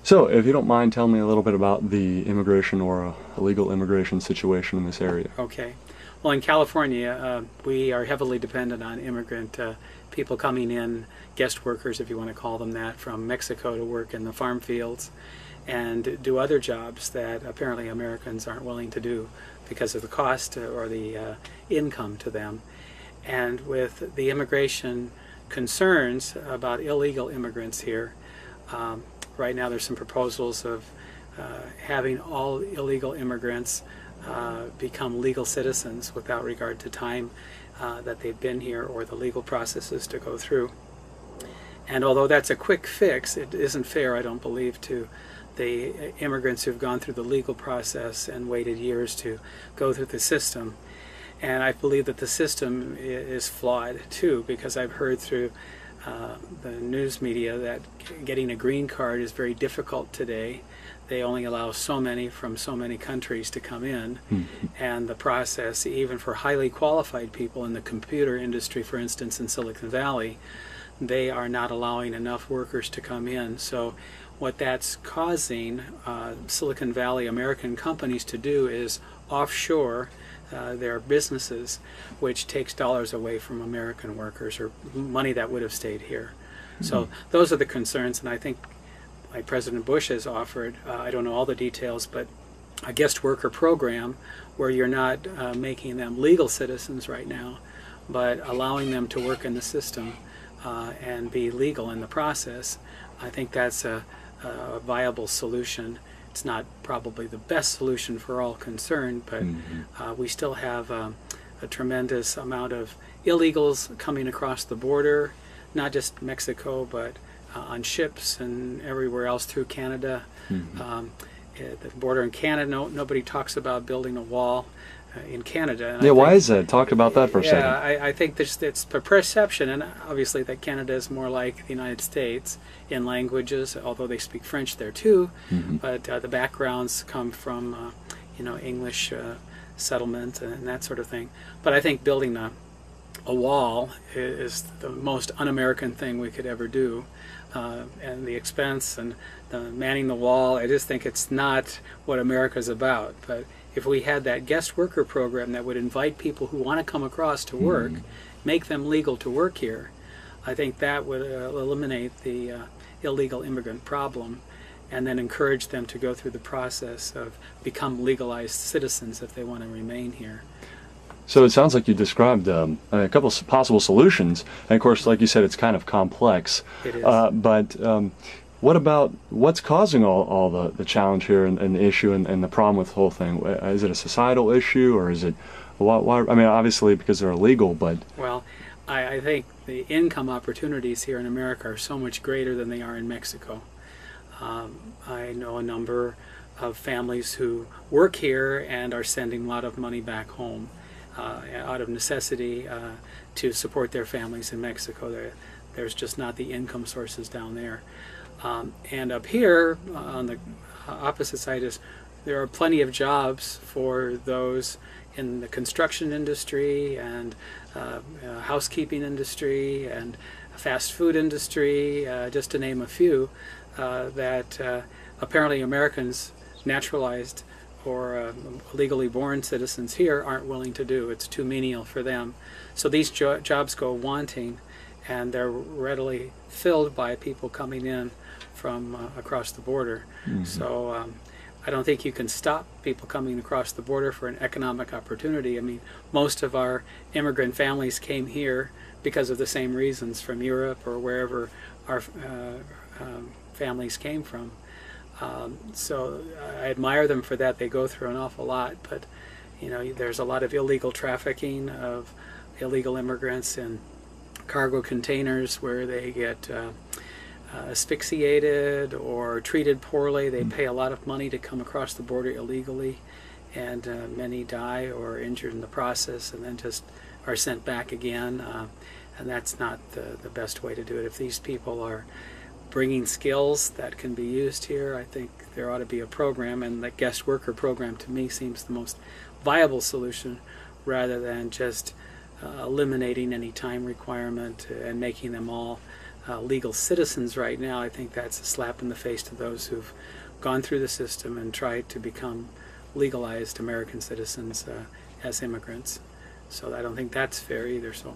So, if you don't mind, tell me a little bit about the immigration or illegal immigration situation in this area. Okay. Well, in California, we are heavily dependent on immigrant people coming in, guest workers, if you want to call them that, from Mexico to work in the farm fields and do other jobs that apparently Americans aren't willing to do because of the cost or the income to them. And with the immigration concerns about illegal immigrants here, right now there's some proposals of having all illegal immigrants become legal citizens without regard to time that they've been here or the legal processes to go through. And although that's a quick fix, it isn't fair, I don't believe, to the immigrants who've gone through the legal process and waited years to go through the system. And I believe that the system is flawed too, because I've heard through the news media that getting a green card is very difficult today. They only allow so many from so many countries to come in, and the process, even for highly qualified people in the computer industry, for instance, in Silicon Valley, they are not allowing enough workers to come in. So what that's causing Silicon Valley American companies to do is offshore their businesses, which takes dollars away from American workers or money that would have stayed here. So those are the concerns, and I think like President Bush has offered, I don't know all the details, but a guest worker program where you're not making them legal citizens right now, but allowing them to work in the system and be legal in the process. I think that's a viable solution. It's not probably the best solution for all concerned, but we still have a tremendous amount of illegals coming across the border, not just Mexico, but on ships and everywhere else through Canada. The border in Canada, nobody talks about building a wall in Canada. And yeah, why is that? Talk about that for a second. I think it's a perception, and obviously that Canada is more like the United States in languages, although they speak French there too, but the backgrounds come from English settlement and that sort of thing. But I think building a wall is the most un-American thing we could ever do, and the expense and the manning the wall, I just think it's not what America's about. But if we had that guest worker program that would invite people who want to come across to work, make them legal to work here, I think that would eliminate the illegal immigrant problem, and then encourage them to go through the process of become legalized citizens if they want to remain here. So it sounds like you described a couple of possible solutions, and of course, like you said, it's kind of complex. It is. But what about what's causing all the challenge here and the issue and the problem with the whole thing? Is it a societal issue, or is it, why, I mean, obviously because they're illegal, but... Well, I think the income opportunities here in America are so much greater than they are in Mexico. I know a number of families who work here and are sending a lot of money back home out of necessity to support their families in Mexico. There's just not the income sources down there. And up here, on the opposite side, there are plenty of jobs for those in the construction industry and housekeeping industry and fast food industry, just to name a few, that apparently Americans, naturalized or legally born citizens here, aren't willing to do. It's too menial for them. So these jobs go wanting, and they're readily filled by people coming in from across the border. So I don't think you can stop people coming across the border for an economic opportunity. I mean, most of our immigrant families came here because of the same reasons from Europe or wherever our families came from. So I admire them for that. They go through an awful lot, but there's a lot of illegal trafficking of illegal immigrants in cargo containers where they get asphyxiated or treated poorly. They pay a lot of money to come across the border illegally, and many die or are injured in the process and then just are sent back again, and that's not the best way to do it. If these people are bringing skills that can be used here, I think there ought to be a program, and the guest worker program to me seems the most viable solution, rather than just eliminating any time requirement and making them all legal citizens right now, I think that's a slap in the face to those who've gone through the system and tried to become legalized American citizens as immigrants. So I don't think that's fair either. So.